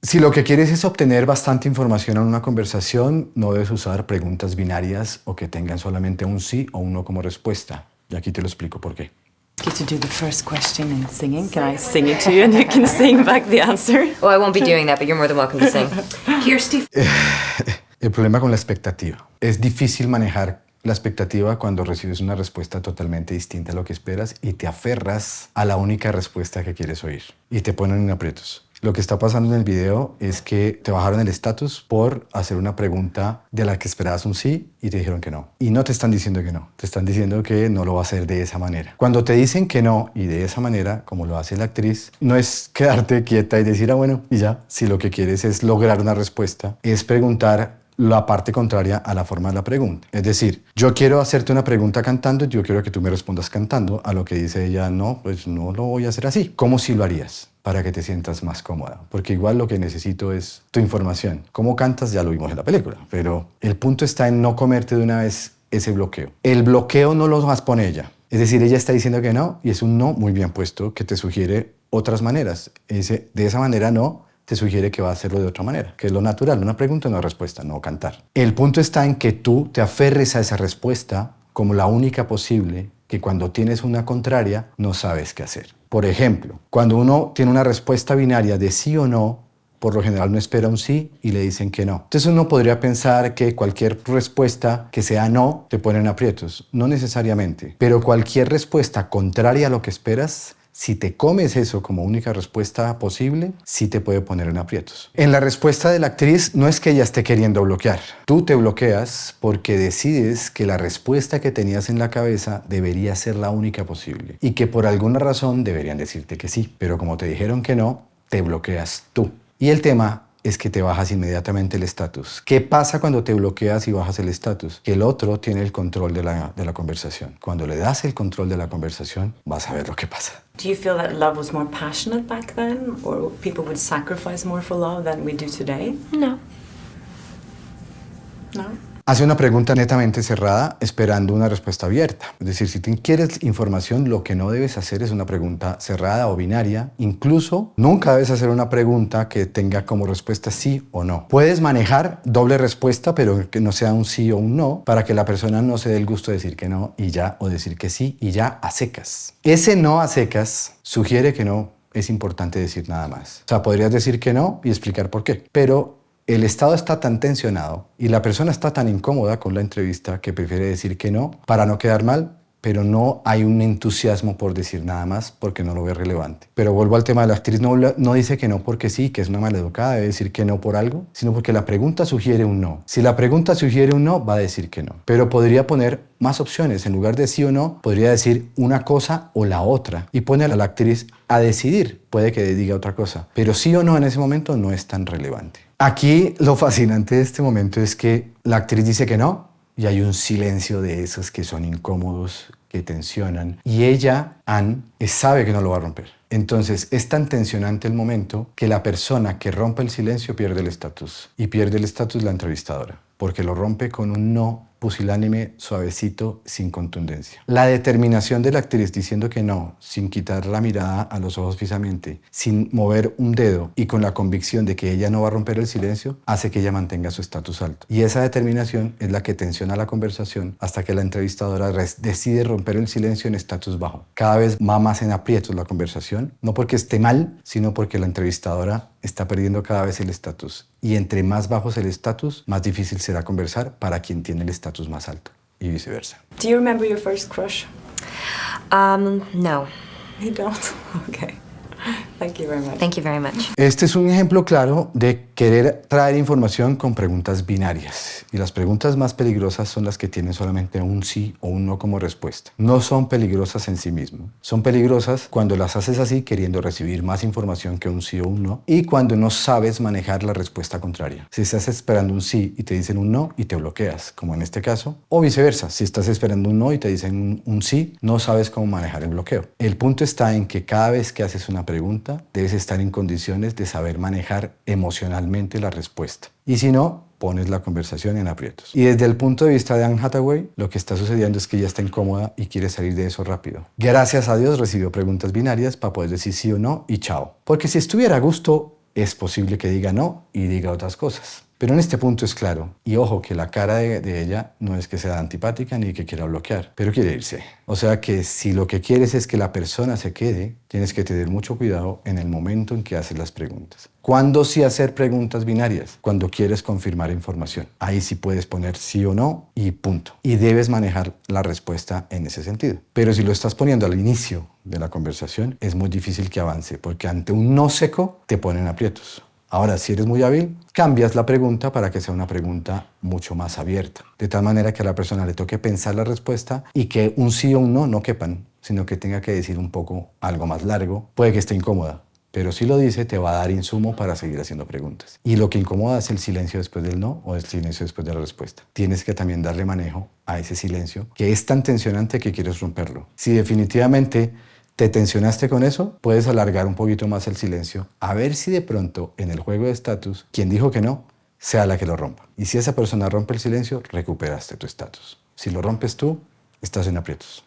Si lo que quieres es obtener bastante información en una conversación, no debes usar preguntas binarias o que tengan solamente un sí o un no como respuesta. Y aquí te lo explico por qué. Get to do the first question in singing. Can I sing it to you and you can sing back the answer? Oh, I won't be doing that, but you're more than welcome to sing. Kirsty. El problema con la expectativa. Es difícil manejar la expectativa cuando recibes una respuesta totalmente distinta a lo que esperas y te aferras a la única respuesta que quieres oír y te ponen en aprietos. Lo que está pasando en el video es que te bajaron el estatus por hacer una pregunta de la que esperabas un sí y te dijeron que no. Y no te están diciendo que no, te están diciendo que no lo va a hacer de esa manera. Cuando te dicen que no y de esa manera, como lo hace la actriz, no es quedarte quieta y decir, bueno, y ya. Si lo que quieres es lograr una respuesta, es preguntar la parte contraria a la forma de la pregunta. Es decir, yo quiero hacerte una pregunta cantando y yo quiero que tú me respondas cantando. A lo que dice ella, no, pues no lo voy a hacer así. ¿Cómo si lo harías? Para que te sientas más cómoda. Porque igual lo que necesito es tu información. Cómo cantas ya lo vimos en la película. Pero el punto está en no comerte de una vez ese bloqueo. El bloqueo no lo más pone ella. Es decir, ella está diciendo que no y es un no muy bien puesto que te sugiere otras maneras. De esa manera no, te sugiere que va a hacerlo de otra manera, que es lo natural, una pregunta, una respuesta, no cantar. El punto está en que tú te aferres a esa respuesta como la única posible, que cuando tienes una contraria no sabes qué hacer. Por ejemplo, cuando uno tiene una respuesta binaria de sí o no, por lo general no espera un sí y le dicen que no. Entonces uno podría pensar que cualquier respuesta que sea no te pone en aprietos. No necesariamente, pero cualquier respuesta contraria a lo que esperas, si te comes eso como única respuesta posible, sí te puede poner en aprietos. En la respuesta de la actriz no es que ella esté queriendo bloquear. Tú te bloqueas porque decides que la respuesta que tenías en la cabeza debería ser la única posible y que por alguna razón deberían decirte que sí. Pero como te dijeron que no, te bloqueas tú. Y el tema es que te bajas inmediatamente el estatus. ¿Qué pasa cuando te bloqueas y bajas el estatus? Que el otro tiene el control de la conversación. Cuando le das el control de la conversación, vas a ver lo que pasa. Do you feel that love was more passionate back then? Or people would sacrifice more for love than we do today? No. No? Hace una pregunta netamente cerrada esperando una respuesta abierta. Es decir, si tú quieres información, lo que no debes hacer es una pregunta cerrada o binaria. Incluso, nunca debes hacer una pregunta que tenga como respuesta sí o no. Puedes manejar doble respuesta, pero que no sea un sí o un no, para que la persona no se dé el gusto de decir que no y ya, o decir que sí y ya a secas. Ese no a secas sugiere que no es importante decir nada más. O sea, podrías decir que no y explicar por qué, pero el estado está tan tensionado y la persona está tan incómoda con la entrevista que prefiere decir que no para no quedar mal, pero no hay un entusiasmo por decir nada más porque no lo ve relevante. Pero vuelvo al tema de la actriz, no dice que no porque sí, que es una maleducada, debe decir que no por algo, sino porque la pregunta sugiere un no. Si la pregunta sugiere un no, va a decir que no. Pero podría poner más opciones. En lugar de sí o no, podría decir una cosa o la otra y pone a la actriz a decidir. Puede que diga otra cosa, pero sí o no en ese momento no es tan relevante. Aquí lo fascinante de este momento es que la actriz dice que no y hay un silencio de esos que son incómodos, que tensionan. Y ella, Anne, sabe que no lo va a romper. Entonces es tan tensionante el momento que la persona que rompe el silencio pierde el estatus. Y pierde el estatus la entrevistadora, porque lo rompe con un no pusilánime, suavecito, sin contundencia. La determinación de la actriz diciendo que no, sin quitar la mirada a los ojos fijamente, sin mover un dedo y con la convicción de que ella no va a romper el silencio, hace que ella mantenga su estatus alto. Y esa determinación es la que tensiona la conversación hasta que la entrevistadora decide romper el silencio en estatus bajo. Cada vez va más en aprietos la conversación, no porque esté mal, sino porque la entrevistadora está perdiendo cada vez el estatus. Y entre más bajo es el estatus, más difícil será conversar para quien tiene el estatus más alto. Y viceversa. Do you remember your first crush? No. You don't? Okay. Thank you very much. Thank you very much. Este es un ejemplo claro de querer traer información con preguntas binarias. Y las preguntas más peligrosas son las que tienen solamente un sí o un no como respuesta. No son peligrosas en sí mismas. Son peligrosas cuando las haces así queriendo recibir más información que un sí o un no y cuando no sabes manejar la respuesta contraria. Si estás esperando un sí y te dicen un no y te bloqueas, como en este caso, o viceversa. Si estás esperando un no y te dicen un sí, no sabes cómo manejar el bloqueo. El punto está en que cada vez que haces una pregunta, debes estar en condiciones de saber manejar emocionalmente la respuesta. Y si no, pones la conversación en aprietos. Y desde el punto de vista de Anne Hathaway, lo que está sucediendo es que ella está incómoda y quiere salir de eso rápido. Gracias a Dios recibió preguntas binarias para poder decir sí o no y chao. Porque si estuviera a gusto es posible que diga no y diga otras cosas. Pero en este punto es claro, y ojo que la cara de ella no es que sea antipática ni que quiera bloquear, pero quiere irse. O sea que si lo que quieres es que la persona se quede, tienes que tener mucho cuidado en el momento en que haces las preguntas. ¿Cuándo sí hacer preguntas binarias? Cuando quieres confirmar información. Ahí sí puedes poner sí o no y punto. Y debes manejar la respuesta en ese sentido. Pero si lo estás poniendo al inicio de la conversación, es muy difícil que avance, porque ante un no seco te ponen aprietos. Ahora, si eres muy hábil, cambias la pregunta para que sea una pregunta mucho más abierta, de tal manera que a la persona le toque pensar la respuesta y que un sí o un no quepan, sino que tenga que decir un poco algo más largo. Puede que esté incómoda, pero si lo dice, te va a dar insumo para seguir haciendo preguntas. Y lo que incomoda es el silencio después del no o el silencio después de la respuesta. Tienes que también darle manejo a ese silencio, que es tan tensionante que quieres romperlo. Si definitivamente te tensionaste con eso, puedes alargar un poquito más el silencio, a ver si de pronto en el juego de estatus, quien dijo que no, sea la que lo rompa. Y si esa persona rompe el silencio, recuperaste tu estatus. Si lo rompes tú, estás en aprietos.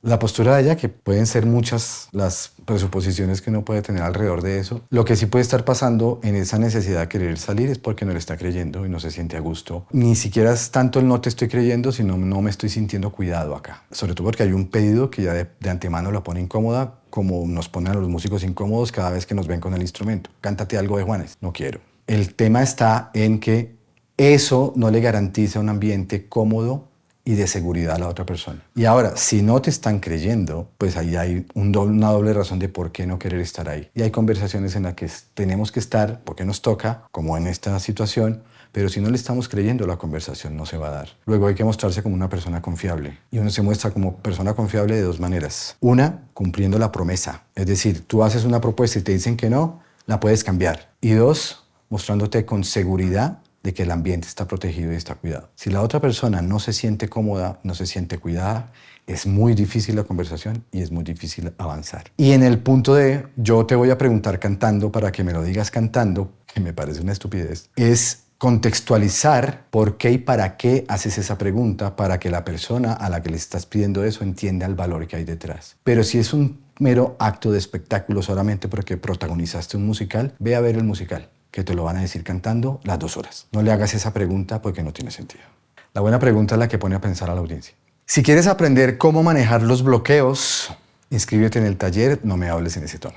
La postura de ella, que pueden ser muchas las presuposiciones que uno puede tener alrededor de eso, lo que sí puede estar pasando en esa necesidad de querer salir es porque no le está creyendo y no se siente a gusto. Ni siquiera es tanto el no te estoy creyendo, sino no me estoy sintiendo cuidado acá. Sobre todo porque hay un pedido que ya de antemano la pone incómoda, como nos ponen a los músicos incómodos cada vez que nos ven con el instrumento. Cántate algo de Juanes. No quiero. El tema está en que eso no le garantiza un ambiente cómodo y de seguridad a la otra persona. Y ahora, si no te están creyendo, pues ahí hay una doble razón de por qué no querer estar ahí. Y hay conversaciones en las que tenemos que estar porque nos toca, como en esta situación, pero si no le estamos creyendo, la conversación no se va a dar. Luego hay que mostrarse como una persona confiable. Y uno se muestra como persona confiable de dos maneras. Una, cumpliendo la promesa. Es decir, tú haces una propuesta y te dicen que no, la puedes cambiar. Y dos, mostrándote con seguridad de que el ambiente está protegido y está cuidado. Si la otra persona no se siente cómoda, no se siente cuidada, es muy difícil la conversación y es muy difícil avanzar. Y en el punto de yo te voy a preguntar cantando para que me lo digas cantando, que me parece una estupidez, es contextualizar por qué y para qué haces esa pregunta para que la persona a la que le estás pidiendo eso entienda el valor que hay detrás. Pero si es un mero acto de espectáculo solamente porque protagonizaste un musical, ve a ver el musical, que te lo van a decir cantando las 2 horas. No le hagas esa pregunta porque no tiene sentido. La buena pregunta es la que pone a pensar a la audiencia. Si quieres aprender cómo manejar los bloqueos, inscríbete en el taller No me hables en ese tono.